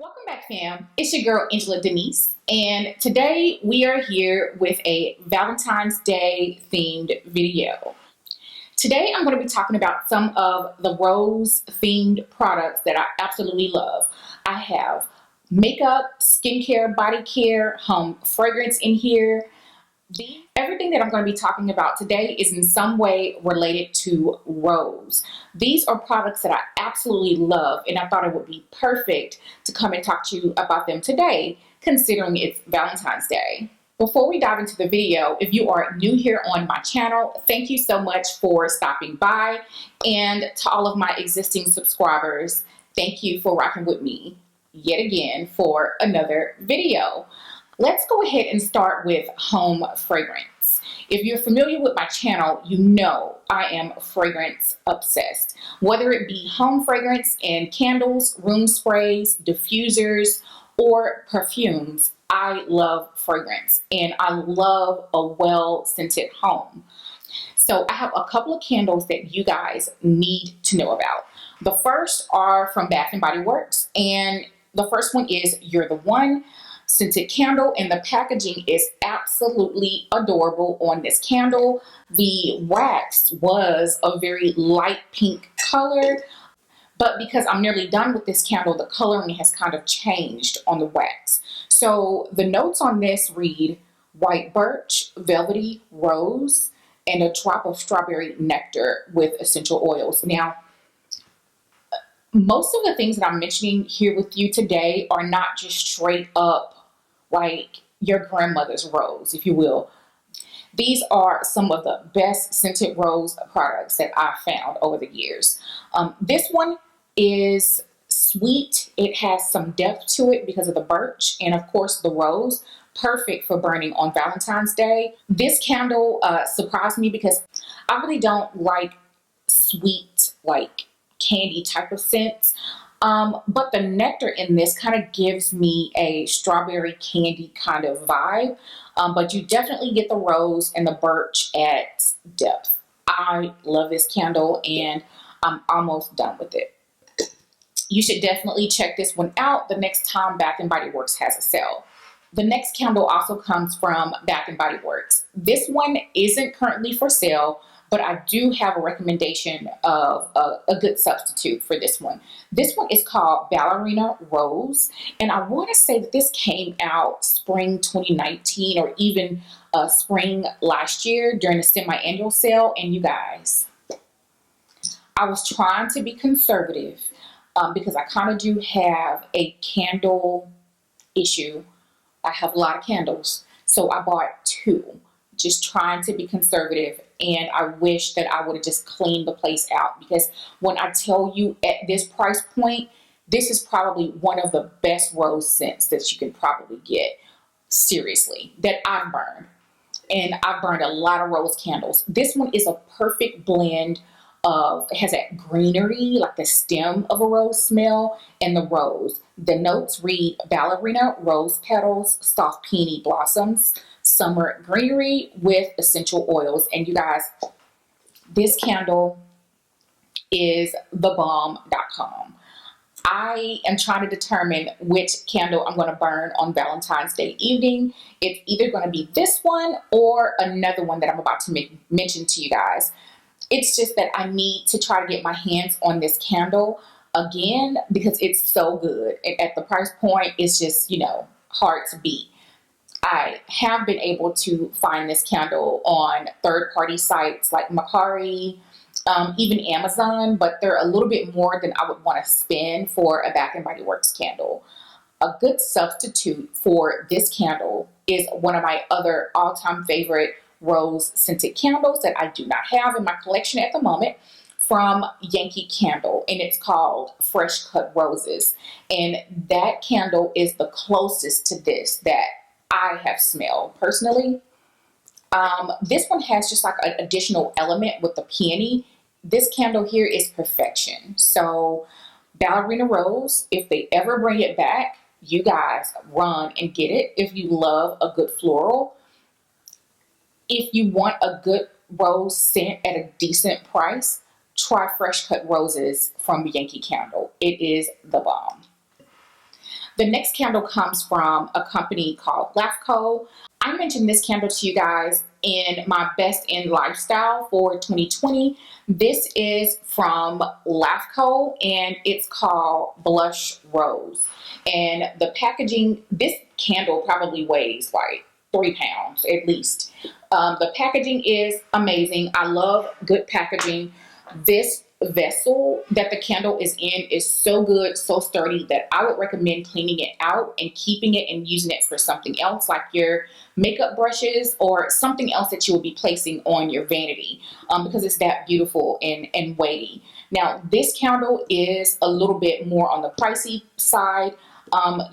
Welcome back, fam. It's your girl, Angela Denise, and today we are here with a Valentine's Day themed video. Today I'm going to be talking about some of the rose themed products that I absolutely love. I have makeup, skincare, body care, home fragrance in here. Everything that I'm going to be talking about today is in some way related to rose. These are products that I absolutely love, and I thought it would be perfect to come and talk to you about them today, considering it's Valentine's Day. Before we dive into the video, if you are new here on my channel, thank you so much for stopping by. And to all of my existing subscribers, thank you for rocking with me yet again for another video. Let's go ahead and start with home fragrance. If you're familiar with my channel, you know I am fragrance obsessed. Whether it be home fragrance and candles, room sprays, diffusers, or perfumes, I love fragrance and I love a well-scented home. So I have a couple of candles that you guys need to know about. The first are from Bath & Body Works, and the first one is Youre the One scented candle, and the packaging is absolutely adorable on this candle. The wax was a very light pink color, but because I'm nearly done with this candle, the coloring has kind of changed on the wax. So the notes on this read white birch, velvety rose, and a drop of strawberry nectar with essential oils. Now, most of the things that I'm mentioning here with you today are not just straight up like your grandmother's rose, if you will. These are some of the best scented rose products that I've found over the years. This one is sweet. It has some depth to it because of the birch and of course the rose. Perfect for burning on Valentine's Day. This candle surprised me because I really don't like sweet, like candy type of scents. But the nectar in this kind of gives me a strawberry candy kind of vibe. But you definitely get the rose and the birch at depth. I love this candle and I'm almost done with it. You should definitely check this one out the next time Bath & Body Works has a sale. The next candle also comes from Bath & Body Works. This one isn't currently for sale, but I do have a recommendation of a good substitute for this one. This one is called Ballerina Rose, and I want to say that this came out spring 2019 or even spring last year during a semi-annual sale. And you guys, I was trying to be conservative because I kind of do have a candle issue. I have a lot of candles, so I bought two, just trying to be conservative. And I wish that I would have just cleaned the place out, because when I tell you at this price point, this is probably one of the best rose scents that you can probably get, seriously, that I've burned. And I've burned a lot of rose candles. This one is a perfect blend of, it has that greenery, like the stem of a rose smell, and the rose. The notes read ballerina rose petals, soft peony blossoms, summer greenery with essential oils. And you guys, this candle is thebomb.com. I am trying to determine which candle I'm going to burn on Valentine's Day evening. It's either going to be this one or another one that I'm about to mention to you guys. It's just that I need to try to get my hands on this candle again because it's so good. And at the price point, it's just, you know, hard to beat. I have been able to find this candle on third-party sites like Mercari, even Amazon, but they're a little bit more than I would want to spend for a Bath & Body Works candle. A good substitute for this candle is one of my other all-time favorite rose scented candles that I do not have in my collection at the moment, from Yankee Candle, and it's called Fresh Cut Roses. And that candle is the closest to this that I have smelled personally. This one has just like an additional element with the peony. This candle here is perfection. So Ballerina Rose, if they ever bring it back, you guys run and get it if you love a good floral. If you want a good rose scent at a decent price, try Fresh Cut Roses from Yankee Candle. It is the bomb. The next candle comes from a company called Lancome. I mentioned this candle to you guys in my best in lifestyle for 2020. This is from Lancome and it's called Blush Rose. And the packaging, this candle probably weighs like 3 pounds at least. The packaging is amazing. I love good packaging. This vessel that the candle is in is so good, so sturdy, that I would recommend cleaning it out and keeping it and using it for something else, like your makeup brushes or something else that you will be placing on your vanity, because it's that beautiful and weighty. Now, this candle is a little bit more on the pricey side.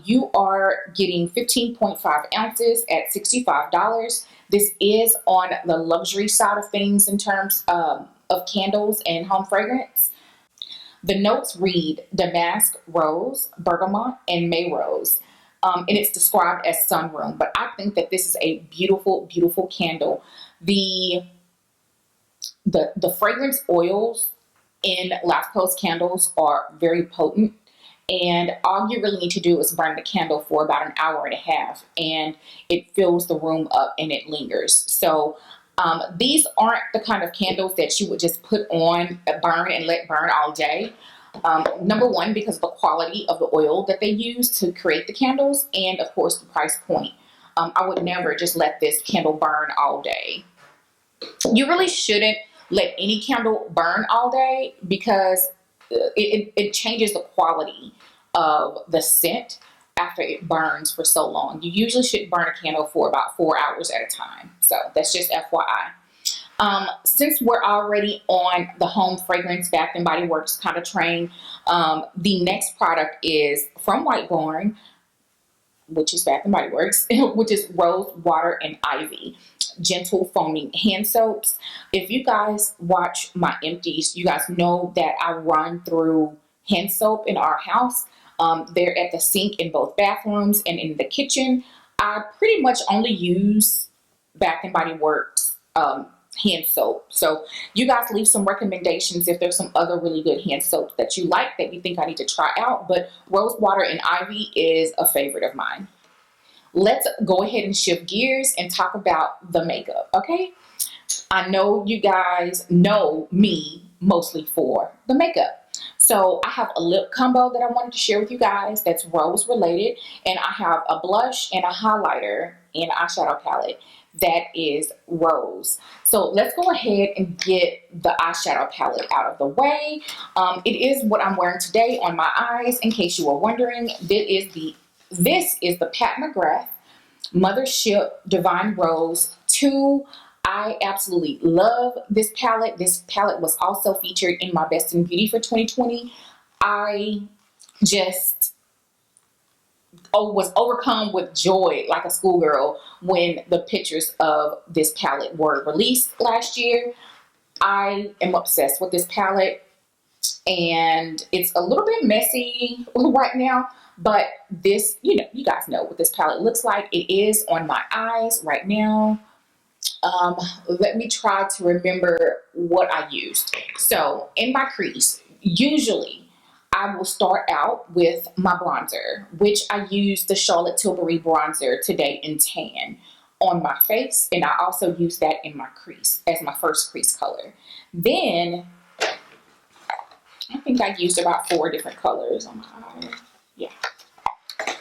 You are getting 15.5 ounces at $65. This is on the luxury side of things in terms of candles and home fragrance. The notes read damask rose, bergamot, and May rose. And it's described as sunroom, but I think that this is a beautiful, beautiful candle. The fragrance oils in Lancome's candles are very potent, and all you really need to do is burn the candle for about an hour and a half, and it fills the room up and it lingers. So these aren't the kind of candles that you would just put on, burn, and let burn all day. Number one, because of the quality of the oil that they use to create the candles, and of course the price point. I would never just let this candle burn all day. You really shouldn't let any candle burn all day, because it changes the quality of the scent after it burns for so long. You usually should burn a candle for about 4 hours at a time. So that's just FYI. Since we're already on the home fragrance Bath & Body Works kind of train, the next product is from Whiteborn, which is Bath & Body Works, which is Rose Water and Ivy gentle foaming hand soaps. If you guys watch my empties, you guys know that I run through hand soap in our house. They're at the sink in both bathrooms and in the kitchen. I pretty much only use Bath & Body Works hand soap. So you guys leave some recommendations if there's some other really good hand soaps that you like that you think I need to try out. But Rose Water and Ivy is a favorite of mine. Let's go ahead and shift gears and talk about the makeup, okay? I know you guys know me mostly for the makeup. So I have a lip combo that I wanted to share with you guys that's rose related, and I have a blush and a highlighter and eyeshadow palette that is rose. So let's go ahead and get the eyeshadow palette out of the way. It is what I'm wearing today on my eyes, in case you were wondering. This is the Pat McGrath Mothership Divine Rose 2. I absolutely love this palette. This palette was also featured in my Best in Beauty for 2020. I just was overcome with joy like a schoolgirl when the pictures of this palette were released last year. I am obsessed with this palette, and it's a little bit messy right now, but this, you guys know what this palette looks like. It is on my eyes right now. Let me try to remember what I used. So in my crease, usually I will start out with my bronzer, which I use the Charlotte Tilbury bronzer today in tan on my face, and I also use that in my crease as my first crease color. Then I think I used about 4 different colors on my eye. Yeah.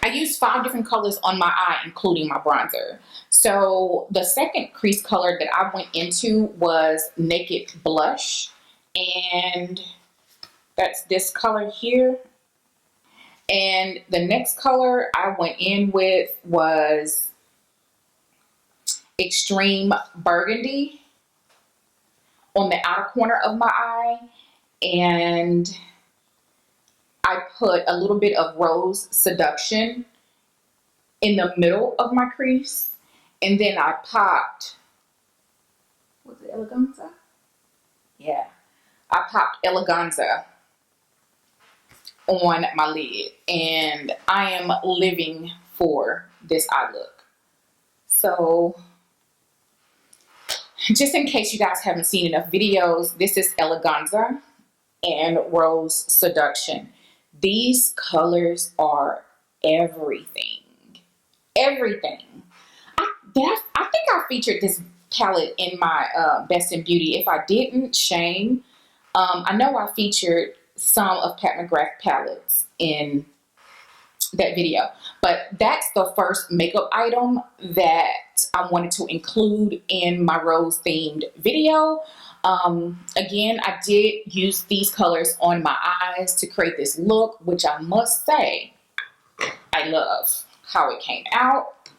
I used 5 different colors on my eye, including my bronzer. So the second crease color that I went into was Naked Blush, and that's this color here. And the next color I went in with was Extreme Burgundy on the outer corner of my eye, and I put a little bit of Rose Seduction in the middle of my crease, and then I popped, was it Eleganza? Yeah, I popped Eleganza on my lid, and I am living for this eye look. So just in case you guys haven't seen enough videos, this is Eleganza and Rose Seduction. These colors are everything. Everything. I think I featured this palette in my Best in Beauty. If I didn't, shame. I know I featured some of Pat McGrath palettes in that video, but that's the first makeup item that I wanted to include in my rose themed video. Again, I did use these colors on my eyes to create this look, which I must say I love how it came out.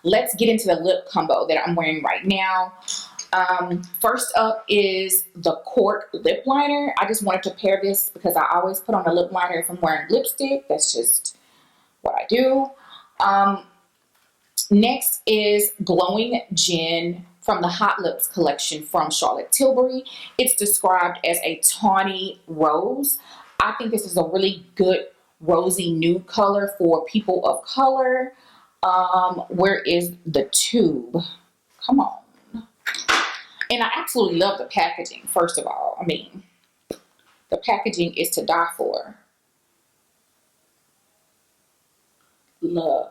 Let's get into the lip combo that I'm wearing right now. First up is the Cork lip liner. I just wanted to pair this because I always put on a lip liner if I'm wearing lipstick. That's just what I do. Next is Glowing Gin from the Hot Lips collection from Charlotte Tilbury. It's described as a tawny rose. I think this is a really good rosy nude color for people of color. Where is the tube? Come on. And I absolutely love the packaging, first of all. I mean, the packaging is to die for. Love.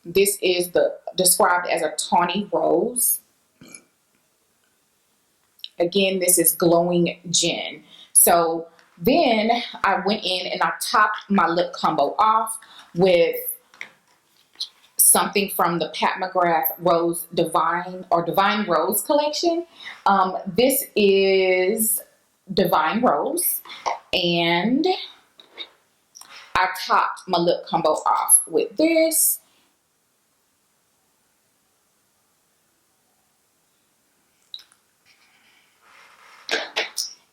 This is described as a tawny rose. Again, this is Glowing Gin. So then I went in and I topped my lip combo off with something from the Pat McGrath Rose Divine Rose collection. This is Divine Rose, and I topped my lip combo off with this.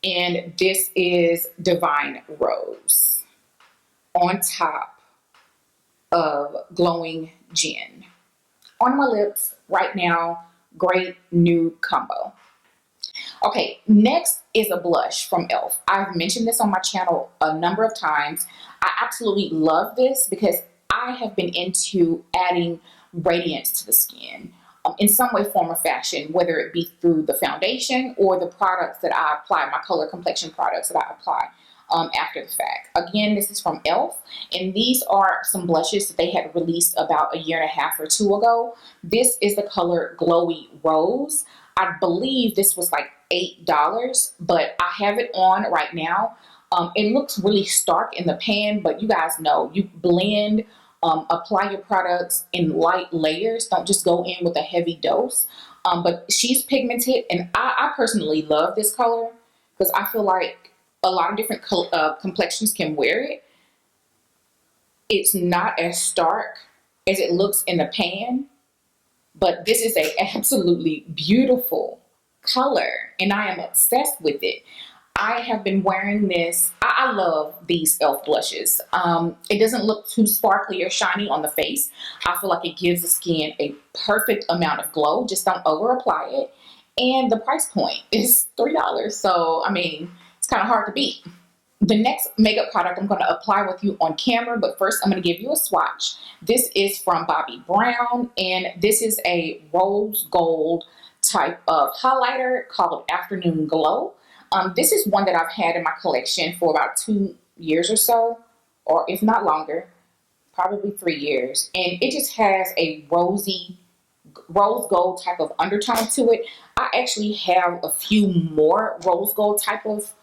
And this is Divine Rose on top of Glowing Gin. On my lips right now, great nude combo. Okay, next is a blush from e.l.f. I've mentioned this on my channel a number of times. I absolutely love this because I have been into adding radiance to the skin in some way, form, or fashion, whether it be through the foundation or the products that I apply, my color complexion products that I apply after the fact. Again, this is from e.l.f. and these are some blushes that they had released about a year and a half or two ago. This is the color Glowy Rose. I believe this was like $8, but I have it on right now. It looks really stark in the pan, but you guys know you blend, apply your products in light layers. Don't just go in with a heavy dose. But she's pigmented, and I personally love this color because I feel like a lot of different complexions can wear it. It's not as stark as it looks in the pan, but this is an absolutely beautiful color, and I am obsessed with it. I have been wearing this. I love these e.l.f. blushes. It doesn't look too sparkly or shiny on the face. I feel like it gives the skin a perfect amount of glow. Just don't over apply it. And the price point is $3. So, I mean, it's kind of hard to beat. The next makeup product I'm going to apply with you on camera, but first I'm going to give you a swatch. This is from Bobbi Brown, and this is a rose gold type of highlighter called Afternoon Glow. This is one that I've had in my collection for about 2 years or so, or if not longer, probably 3 years. And it just has a rose gold type of undertone to it. I actually have a few more rose gold type of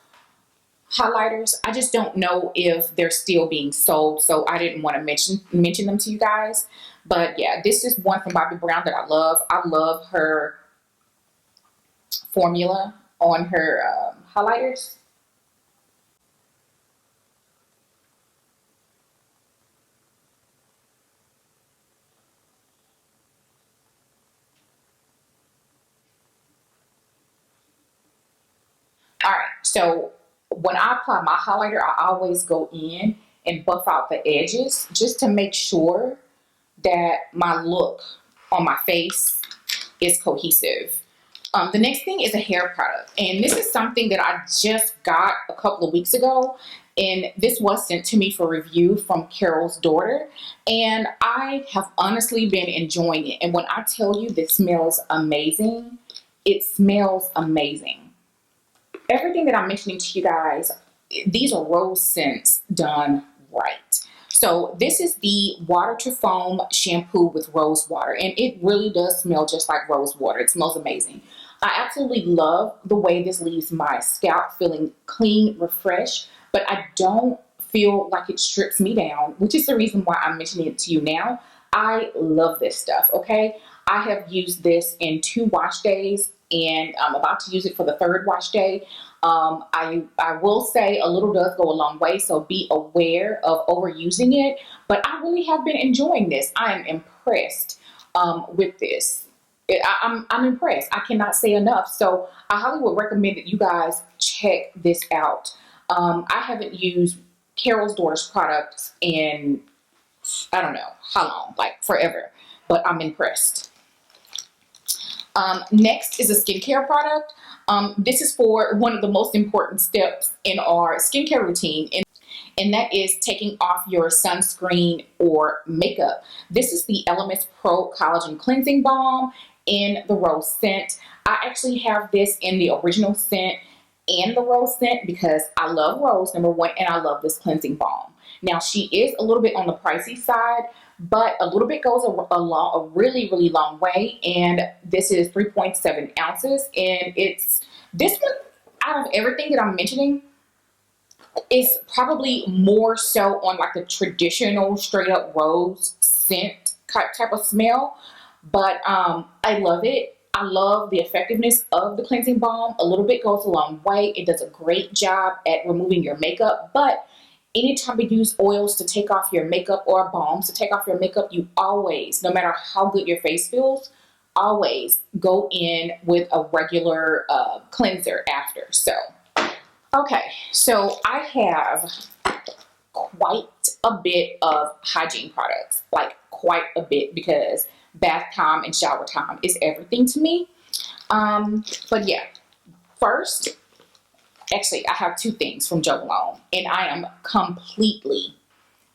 highlighters. I just don't know if they're still being sold, so I didn't want to mention them to you guys. But yeah, this is one from Bobbi Brown that I love. I love her formula on her highlighters. All right, so when I apply my highlighter, I always go in and buff out the edges just to make sure that my look on my face is cohesive. The next thing is a hair product, and this is something that I just got a couple of weeks ago, and this was sent to me for review from Carol's daughter, and I have honestly been enjoying it. And when I tell you this smells amazing, it smells amazing. Everything that I'm mentioning to you guys, these are rose scents done right. So this is the Water to Foam shampoo with rose water, and it really does smell just like rose water. It smells amazing. I absolutely love the way this leaves my scalp feeling clean, refreshed, but I don't feel like it strips me down, which is the reason why I'm mentioning it to you now. I love this stuff, okay? I have used this in 2 wash days, and I'm about to use it for the 3rd wash day. I will say a little does go a long way, so be aware of overusing it, but I really have been enjoying this. I am impressed with this. I'm impressed. I cannot say enough. So I highly would recommend that you guys check this out. I haven't used Carol's Daughter's products in, I don't know how long, like forever, but I'm impressed. Next is a skincare product. This is for one of the most important steps in our skincare routine, and that is taking off your sunscreen or makeup. This is the Elements Pro Collagen Cleansing Balm in the rose scent. I actually have this in the original scent and the rose scent because I love rose, number one, and I love this cleansing balm. Now, she is a little bit on the pricey side, but a little bit goes a really, really long way. And this is 3.7 ounces. And it's, this one, out of everything that I'm mentioning, is probably more so on like the traditional straight up rose scent type of smell. But I love it. I love the effectiveness of the cleansing balm. A little bit goes a long way. It does a great job at removing your makeup, but anytime you use oils to take off your makeup or balms to take off your makeup, you always, no matter how good your face feels, always go in with a regular cleanser after. So, okay, so I have quite a bit of hygiene products, like quite a bit, because bath time and shower time is everything to me. But yeah, first, actually, I have 2 things from Jo Malone, and I am completely,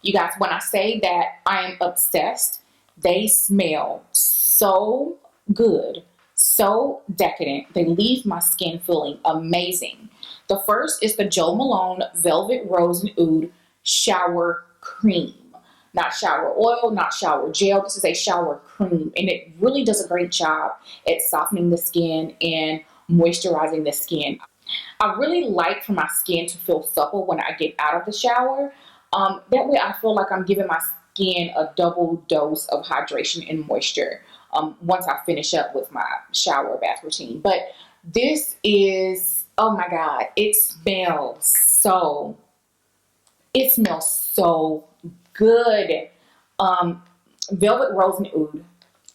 you guys, when I say that I am obsessed, they smell so good, so decadent. They leave my skin feeling amazing. The first is the Jo Malone Velvet Rose and Oud Shower Cream. Not shower oil, not shower gel. This is a shower cream, and it really does a great job at softening the skin and moisturizing the skin. I really like for my skin to feel supple when I get out of the shower. That way I feel like I'm giving my skin a double dose of hydration and moisture once I finish up with my shower bath routine. But this is, oh my God, it smells so good. Velvet Rose and Oud.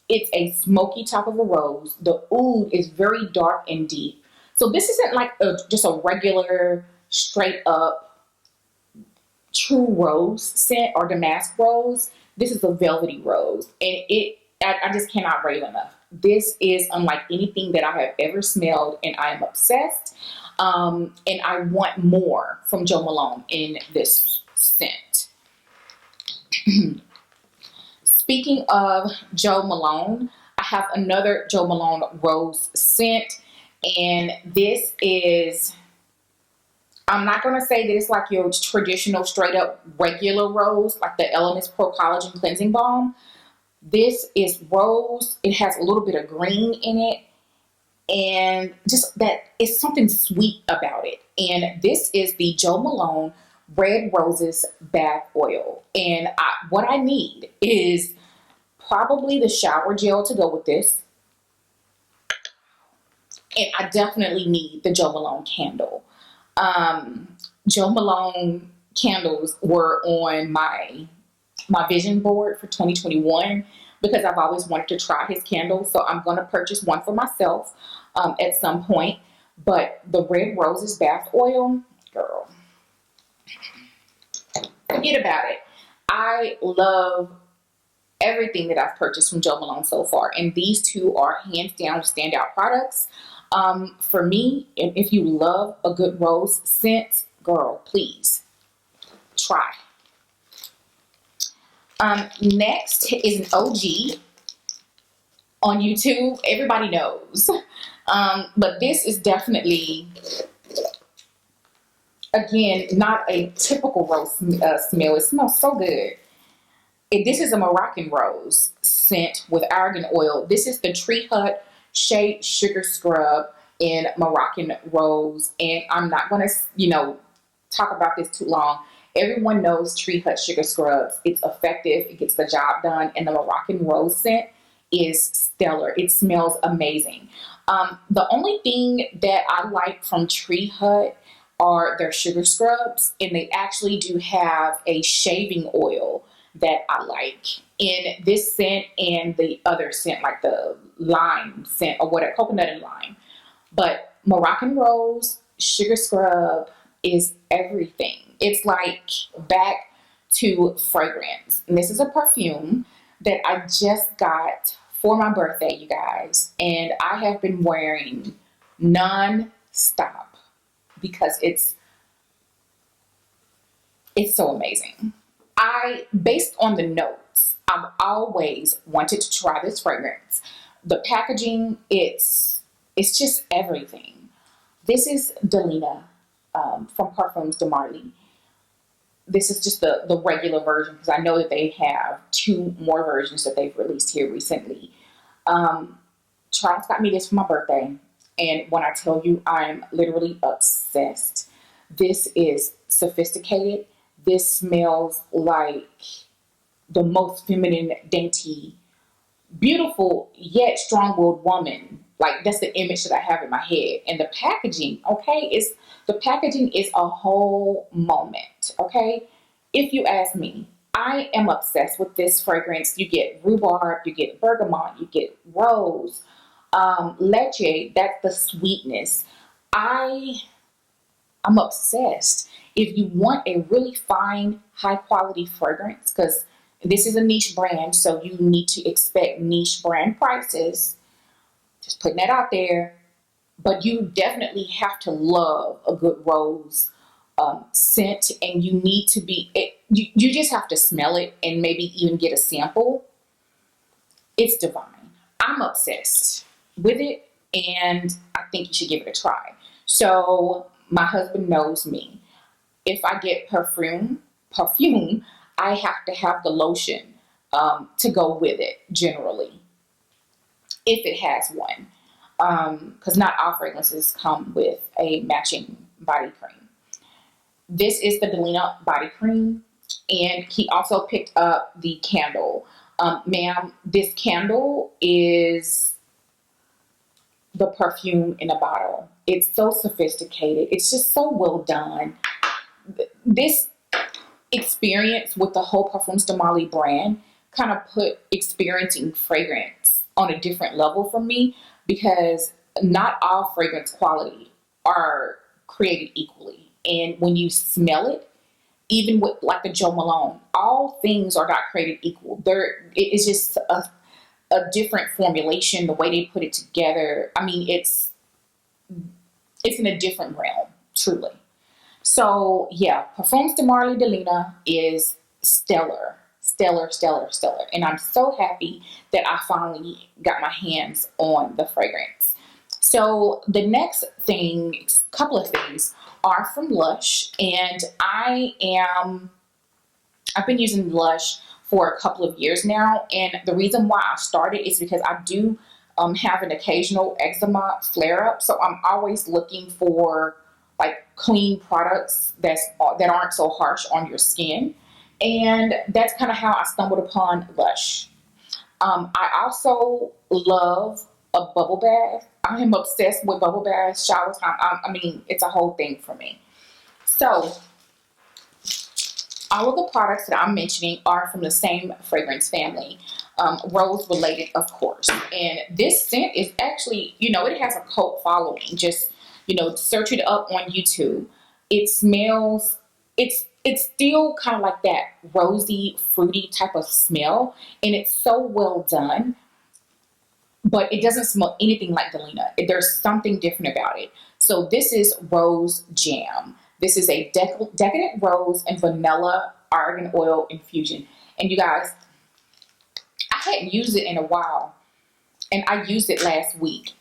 It's a smoky top of a rose. The oud is very dark and deep. So this isn't like just a regular, straight up, true rose scent or damask rose. This is a velvety rose. And I just cannot rave enough. This is unlike anything that I have ever smelled, and I am obsessed. And I want more from Jo Malone in this scent. Speaking of Jo Malone, I have another Jo Malone rose scent, and this is, I'm not going to say that it's like your traditional straight up regular rose, like the Elements Pro Collagen Cleansing Balm. This is rose. It has a little bit of green in it, and just that it's something sweet about it. And this is the Jo Malone Red Roses Bath Oil. And what I need is probably the shower gel to go with this. And I definitely need the Jo Malone candle. Jo Malone candles were on my vision board for 2021 because I've always wanted to try his candles. So I'm going to purchase one for myself at some point. But the Red Roses Bath Oil, girl, forget about it. I love everything that I've purchased from Jo Malone so far, and these 2 are hands down standout products. For me, if you love a good rose scent, girl, please try. Next is an OG on YouTube. Everybody knows. But this is definitely Again, not a typical rose smell. It smells so good. This is a Moroccan rose scent with argan oil. This is the Tree Hut Shade Sugar Scrub in Moroccan rose. And I'm not going to, talk about this too long. Everyone knows Tree Hut Sugar Scrubs. It's effective. It gets the job done. And the Moroccan rose scent is stellar. It smells amazing. The only thing that I like from Tree Hut are their sugar scrubs. And they actually do have a shaving oil that I like in this scent and the other scent, like the lime scent or whatever, coconut and lime. But Moroccan rose sugar scrub is everything. It's like back to fragrance. And this is a perfume that I just got for my birthday, you guys. And I have been wearing NonStop because it's so amazing. Based on the notes, I've always wanted to try this fragrance. The packaging, it's just everything. This is Delina from Parfums de Marly. This is just the regular version because I know that they have 2 more versions that they've released here recently. Charles got me this for my birthday, and when I tell you, I'm literally obsessed. This is sophisticated. This smells like the most feminine, dainty, beautiful, yet strong-willed woman. Like, that's the image that I have in my head. And the packaging, okay, the packaging is a whole moment, okay? If you ask me, I am obsessed with this fragrance. You get rhubarb, you get bergamot, you get rose, leche, that's the sweetness. I'm obsessed. If you want a really fine, high quality fragrance, because this is a niche brand, so you need to expect niche brand prices. Just putting that out there. But you definitely have to love a good rose scent, and you need to you just have to smell it and maybe even get a sample. It's divine. I'm obsessed with it, and I think you should give it a try. So my husband knows me. If I get perfume, I have to have the lotion to go with it generally, if it has one, because not all fragrances come with a matching body cream. This is the Delina body cream, and he also picked up the candle. Ma'am, this candle is the perfume in a bottle. It's so sophisticated. It's just so well done. This experience with the whole Parfums de Marly brand kind of put experiencing fragrance on a different level for me, because not all fragrance quality are created equally. And when you smell it, even with like the Jo Malone, all things are not created equal. It is just a different formulation, the way they put it together. I mean, it's in a different realm, truly. So yeah, Parfums de Marly Delina is stellar. And I'm so happy that I finally got my hands on the fragrance. So the next thing, couple of things, are from Lush, and I've been using Lush for a couple of years now, and the reason why I started is because I do have an occasional eczema flare-up, so I'm always looking for like clean products that aren't so harsh on your skin. And that's kind of how I stumbled upon Lush. I also love a bubble bath. I am obsessed with bubble baths, shower time. I mean, it's a whole thing for me. So all of the products that I'm mentioning are from the same fragrance family, rose related, of course. And this scent is actually, it has a cult following. Just, search it up on YouTube. It smells, it's still kind of like that rosy, fruity type of smell, and it's so well done, but it doesn't smell anything like Delina. There's something different about it. So this is Rose Jam. This is a decadent rose and vanilla argan oil infusion. And you guys, I hadn't used it in a while, and I used it last week.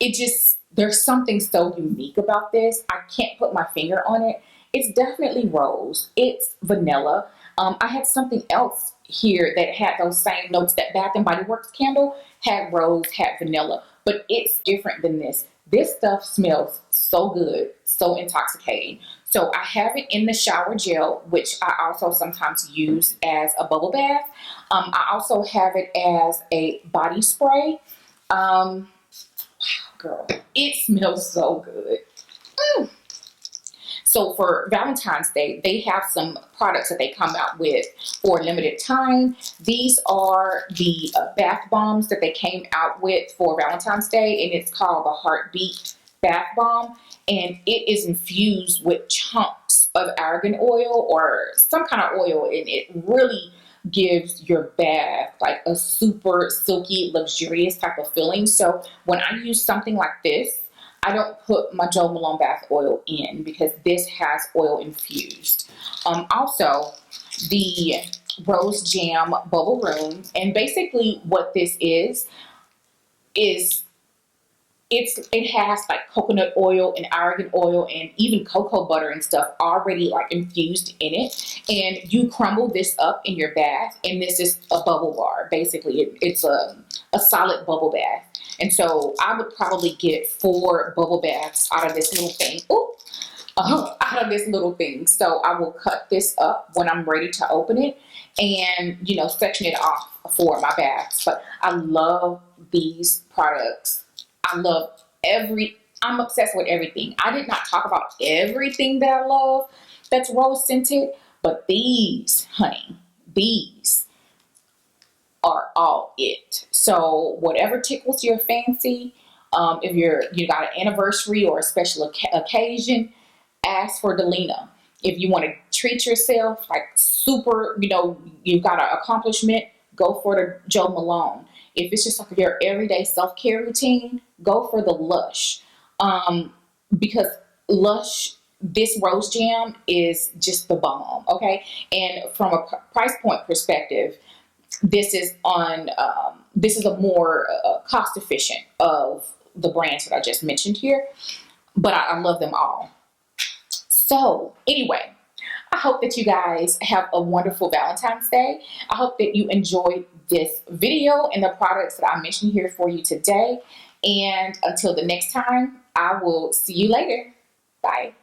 There's something so unique about this. I can't put my finger on it. It's definitely rose. It's vanilla. I had something else here that had those same notes. That Bath and Body Works candle had rose, had vanilla, but it's different than this. This stuff smells so good, so intoxicating. So I have it in the shower gel, which I also sometimes use as a bubble bath. I also have it as a body spray. Wow, girl, it smells so good. So for Valentine's Day, they have some products that they come out with for a limited time. These are the bath bombs that they came out with for Valentine's Day, and it's called the Heartbeat Bath Bomb. And it is infused with chunks of argan oil or some kind of oil, and it really gives your bath like a super silky, luxurious type of feeling. So when I use something like this, I don't put my Jo Malone bath oil in because this has oil infused. Also, the Rose Jam Bubble Room, and basically what this is it has like coconut oil and argan oil and even cocoa butter and stuff already like infused in it. And you crumble this up in your bath, and this is a bubble bar. Basically, it's a solid bubble bath. And so I would probably get 4 bubble baths out of this little thing. Out of this little thing. So I will cut this up when I'm ready to open it and, you know, section it off for my baths. But I love these products. I'm obsessed with everything. I did not talk about everything that I love that's rose scented, but these, honey, these are all it. So whatever tickles your fancy, if you got an anniversary or a special occasion, ask for Delina. If you want to treat yourself like super, you know, you've got an accomplishment, go for the Jo Malone. If it's just like your everyday self-care routine, go for the Lush. Because Lush, this Rose Jam is just the bomb, okay? And from a price point perspective, this is a more cost efficient of the brands that I just mentioned here, but I love them all. So anyway, I hope that you guys have a wonderful Valentine's Day. I hope that you enjoyed this video and the products that I mentioned here for you today. And until the next time, I will see you later. Bye.